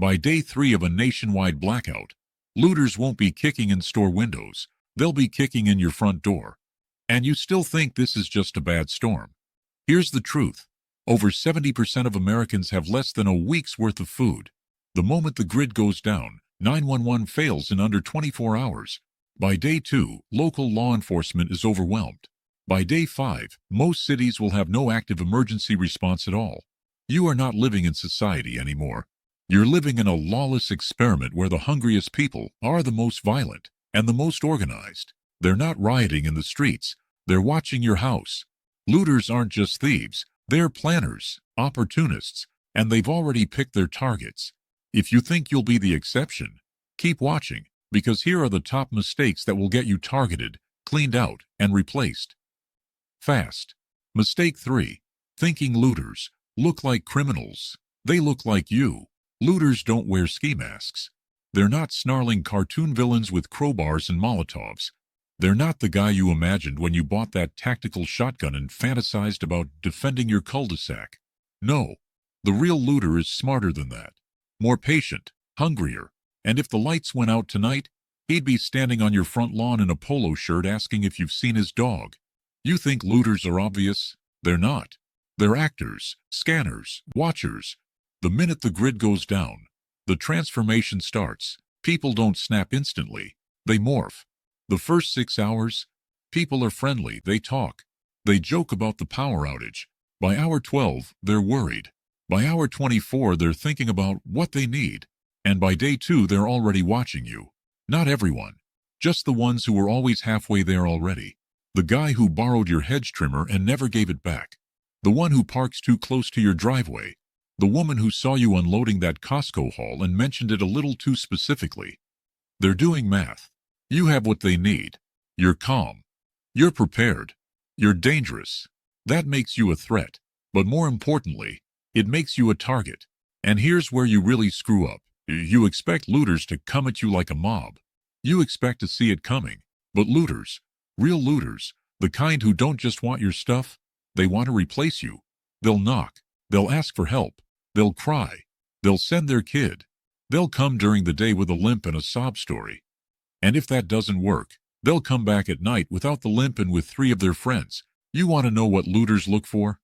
By day 3 of a nationwide blackout, looters won't be kicking in store windows, they'll be kicking in your front door. And you still think this is just a bad storm. Here's the truth. Over 70% of Americans have less than a week's worth of food. The moment the grid goes down, 911 fails in under 24 hours. By day 2, local law enforcement is overwhelmed. By day 5, most cities will have no active emergency response at all. You are not living in society anymore. You're living in a lawless experiment where the hungriest people are the most violent and the most organized. They're not rioting in the streets. They're watching your house. Looters aren't just thieves. They're planners, opportunists, and they've already picked their targets. If you think you'll be the exception, keep watching, because here are the top mistakes that will get you targeted, cleaned out, and replaced. Fast. Mistake 3. Thinking looters look like criminals. They look like you. Looters don't wear ski masks. They're not snarling cartoon villains with crowbars and Molotovs. They're not the guy you imagined when you bought that tactical shotgun and fantasized about defending your cul-de-sac. No, the real looter is smarter than that. More patient, hungrier, and if the lights went out tonight, he'd be standing on your front lawn in a polo shirt asking if you've seen his dog. You think looters are obvious? They're not. They're actors, scanners, watchers. The minute the grid goes down, the transformation starts. People don't snap instantly. They morph. The first 6 hours, people are friendly. They talk. They joke about the power outage. By hour 12, they're worried. By hour 24, they're thinking about what they need. And by day 2, they're already watching you. Not everyone. Just the ones who were always halfway there already. The guy who borrowed your hedge trimmer and never gave it back. The one who parks too close to your driveway. The woman who saw you unloading that Costco haul and mentioned it a little too specifically. They're doing math. You have what they need. You're calm. You're prepared. You're dangerous. That makes you a threat. But more importantly, it makes you a target. And here's where you really screw up. You expect looters to come at you like a mob. You expect to see it coming. But looters, real looters, the kind who don't just want your stuff, they want to replace you. They'll knock. They'll ask for help. They'll cry. They'll send their kid. They'll come during the day with a limp and a sob story. And if that doesn't work, they'll come back at night without the limp and with 3 of their friends. You want to know what looters look for?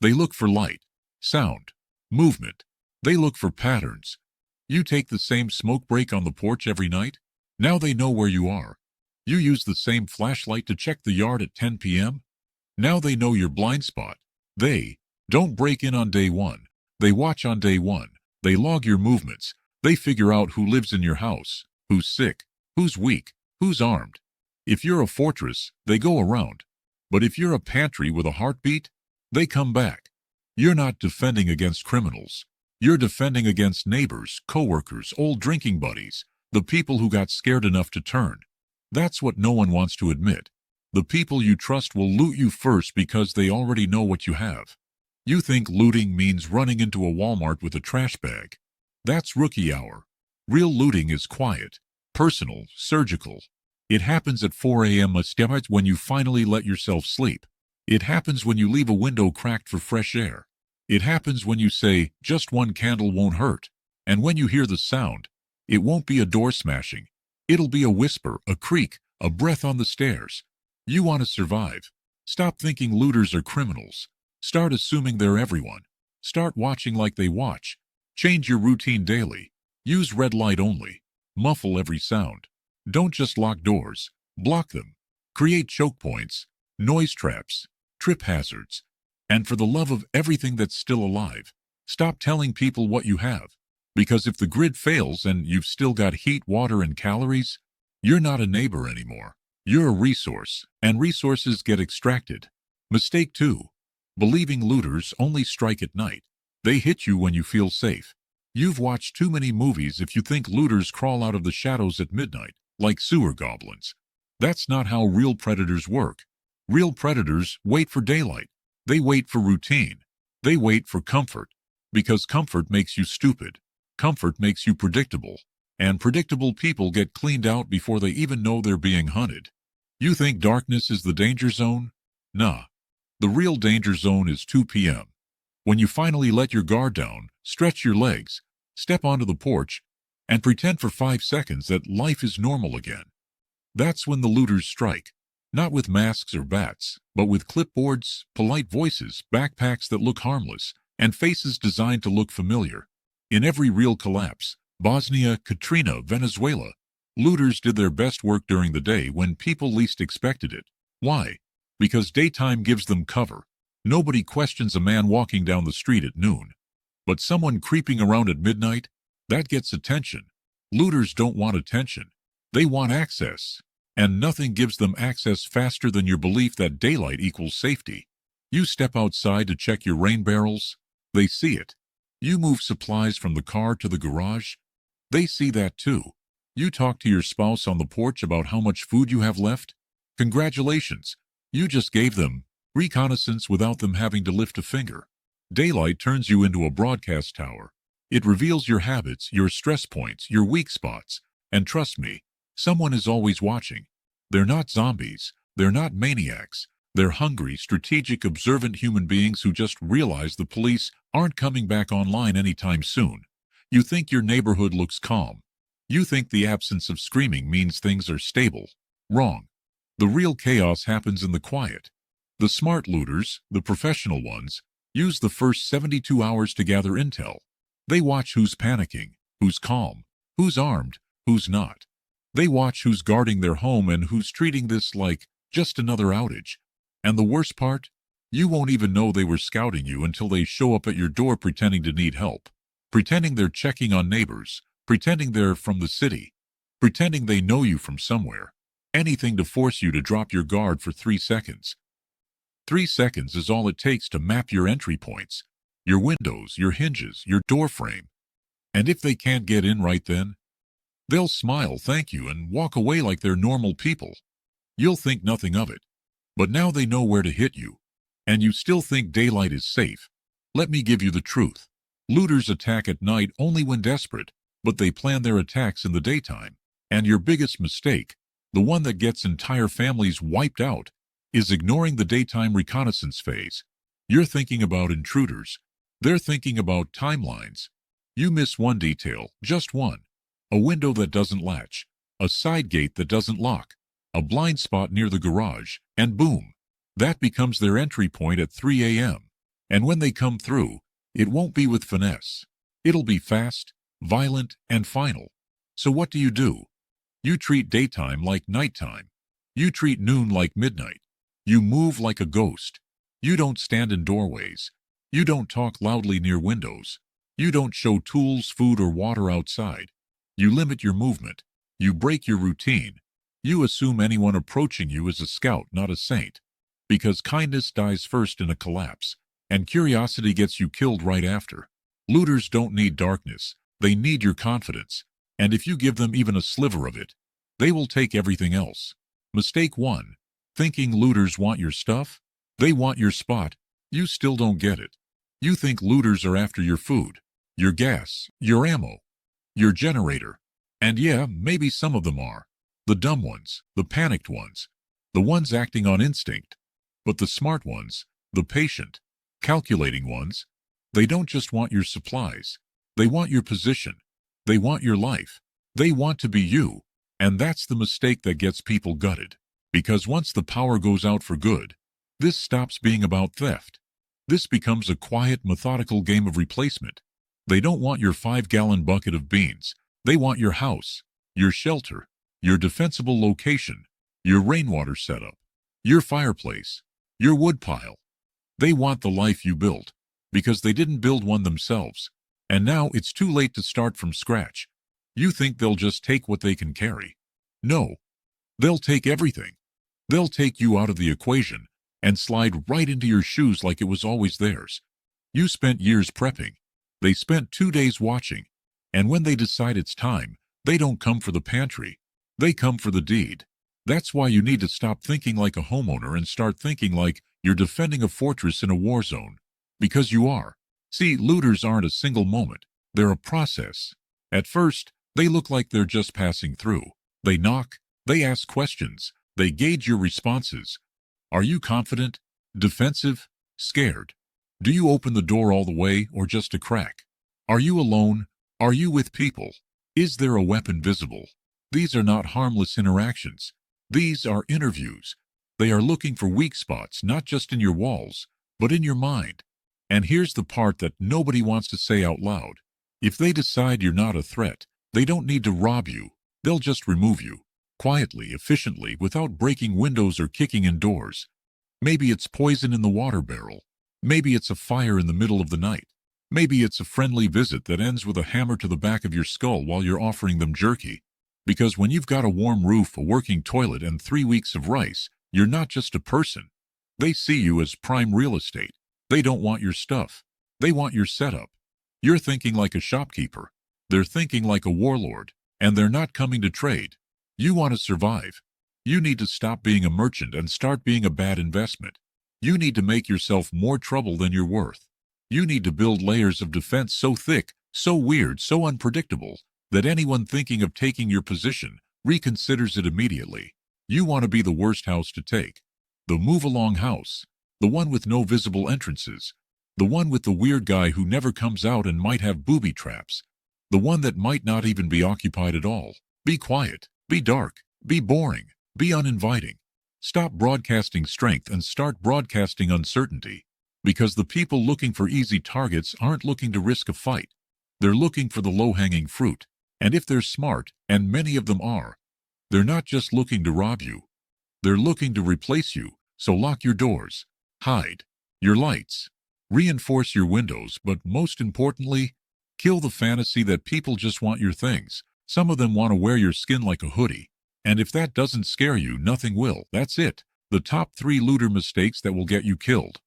They look for light, sound, movement. They look for patterns. You take the same smoke break on the porch every night? Now they know where you are. You use the same flashlight to check the yard at 10 p.m.? Now they know your blind spot. They don't break in on day 1. They watch on day 1. They log your movements. They figure out who lives in your house, who's sick, who's weak, who's armed. If you're a fortress, they go around. But if you're a pantry with a heartbeat, they come back. You're not defending against criminals. You're defending against neighbors, coworkers, old drinking buddies, the people who got scared enough to turn. That's what no one wants to admit. The people you trust will loot you first because they already know what you have. You think looting means running into a Walmart with a trash bag. That's rookie hour. Real looting is quiet, personal, surgical. It happens at 4 a.m. when you finally let yourself sleep. It happens when you leave a window cracked for fresh air. It happens when you say, just one candle won't hurt. And when you hear the sound, it won't be a door smashing. It'll be a whisper, a creak, a breath on the stairs. You want to survive. Stop thinking looters are criminals. Start assuming they're everyone. Start watching like they watch. Change your routine daily. Use red light only. Muffle every sound. Don't just lock doors. Block them. Create choke points, noise traps, trip hazards. And for the love of everything that's still alive, stop telling people what you have. Because if the grid fails and you've still got heat, water, and calories, you're not a neighbor anymore. You're a resource, and resources get extracted. Mistake 2. Believing looters only strike at night. They hit you when you feel safe. You've watched too many movies if you think looters crawl out of the shadows at midnight, like sewer goblins. That's not how real predators work. Real predators wait for daylight. They wait for routine. They wait for comfort. Because comfort makes you stupid. Comfort makes you predictable. And predictable people get cleaned out before they even know they're being hunted. You think darkness is the danger zone? Nah. The real danger zone is 2 p.m. When you finally let your guard down, stretch your legs, step onto the porch, and pretend for 5 seconds that life is normal again. That's when the looters strike. Not with masks or bats, but with clipboards, polite voices, backpacks that look harmless, and faces designed to look familiar. In every real collapse, Bosnia, Katrina, Venezuela, looters did their best work during the day when people least expected it. Why? Because daytime gives them cover. Nobody questions a man walking down the street at noon. But someone creeping around at midnight? That gets attention. Looters don't want attention. They want access. And nothing gives them access faster than your belief that daylight equals safety. You step outside to check your rain barrels. They see it. You move supplies from the car to the garage. They see that too. You talk to your spouse on the porch about how much food you have left. Congratulations. You just gave them reconnaissance without them having to lift a finger. Daylight turns you into a broadcast tower. It reveals your habits, your stress points, your weak spots. And trust me, someone is always watching. They're not zombies. They're not maniacs. They're hungry, strategic, observant human beings who just realize the police aren't coming back online anytime soon. You think your neighborhood looks calm. You think the absence of screaming means things are stable. Wrong. The real chaos happens in the quiet. The smart looters, the professional ones, use the first 72 hours to gather intel. They watch who's panicking, who's calm, who's armed, who's not. They watch who's guarding their home and who's treating this like just another outage. And the worst part? You won't even know they were scouting you until they show up at your door pretending to need help, pretending they're checking on neighbors, pretending they're from the city, pretending they know you from somewhere. Anything to force you to drop your guard for 3 seconds. 3 seconds is all it takes to map your entry points, your windows, your hinges, your door frame. And if they can't get in right then, they'll smile, thank you, and walk away like they're normal people. You'll think nothing of it. But now they know where to hit you. And you still think daylight is safe. Let me give you the truth. Looters attack at night only when desperate, but they plan their attacks in the daytime. And your biggest mistake, the one that gets entire families wiped out, is ignoring the daytime reconnaissance phase. You're thinking about intruders. They're thinking about timelines. You miss one detail, just one. A window that doesn't latch, a side gate that doesn't lock, a blind spot near the garage, and boom, that becomes their entry point at 3 a.m. And when they come through, it won't be with finesse. It'll be fast, violent, and final. So what do? You treat daytime like nighttime. You treat noon like midnight. You move like a ghost. You don't stand in doorways. You don't talk loudly near windows. You don't show tools, food, or water outside. You limit your movement. You break your routine. You assume anyone approaching you is a scout, not a saint. Because kindness dies first in a collapse, and curiosity gets you killed right after. Looters don't need darkness. They need your confidence. And if you give them even a sliver of it, they will take everything else. Mistake 1. Thinking looters want your stuff? They want your spot. You still don't get it. You think looters are after your food, your gas, your ammo, your generator. And yeah, maybe some of them are. The dumb ones, the panicked ones, the ones acting on instinct. But the smart ones, the patient, calculating ones, they don't just want your supplies. They want your position. They want your life. They want to be you. And that's the mistake that gets people gutted. Because once the power goes out for good, this stops being about theft. This becomes a quiet, methodical game of replacement. They don't want your 5-gallon bucket of beans. They want your house, your shelter, your defensible location, your rainwater setup, your fireplace, your woodpile. They want the life you built, because they didn't build one themselves. And now it's too late to start from scratch. You think they'll just take what they can carry. No. They'll take everything. They'll take you out of the equation and slide right into your shoes like it was always theirs. You spent years prepping. They spent 2 days watching. And when they decide it's time, they don't come for the pantry. They come for the deed. That's why you need to stop thinking like a homeowner and start thinking like you're defending a fortress in a war zone. Because you are. See, looters aren't a single moment. They're a process. At first, they look like they're just passing through. They knock. They ask questions. They gauge your responses. Are you confident? Defensive? Scared? Do you open the door all the way or just a crack? Are you alone? Are you with people? Is there a weapon visible? These are not harmless interactions. These are interviews. They are looking for weak spots, not just in your walls, but in your mind. And here's the part that nobody wants to say out loud. If they decide you're not a threat, they don't need to rob you. They'll just remove you. Quietly, efficiently, without breaking windows or kicking in doors. Maybe it's poison in the water barrel. Maybe it's a fire in the middle of the night. Maybe it's a friendly visit that ends with a hammer to the back of your skull while you're offering them jerky. Because when you've got a warm roof, a working toilet, and 3 weeks of rice, you're not just a person. They see you as prime real estate. They don't want your stuff. They want your setup. You're thinking like a shopkeeper. They're thinking like a warlord. And they're not coming to trade. You want to survive. You need to stop being a merchant and start being a bad investment. You need to make yourself more trouble than you're worth. You need to build layers of defense so thick, so weird, so unpredictable, that anyone thinking of taking your position reconsiders it immediately. You want to be the worst house to take. The move-along house. The one with no visible entrances. The one with the weird guy who never comes out and might have booby traps. The one that might not even be occupied at all. Be quiet. Be dark. Be boring. Be uninviting. Stop broadcasting strength and start broadcasting uncertainty. Because the people looking for easy targets aren't looking to risk a fight. They're looking for the low-hanging fruit. And if they're smart, and many of them are, they're not just looking to rob you. They're looking to replace you. So lock your doors. Hide your lights. Reinforce your windows, but most importantly, kill the fantasy that people just want your things. Some of them want to wear your skin like a hoodie. And if that doesn't scare you, nothing will. That's it. The top 3 looter mistakes that will get you killed.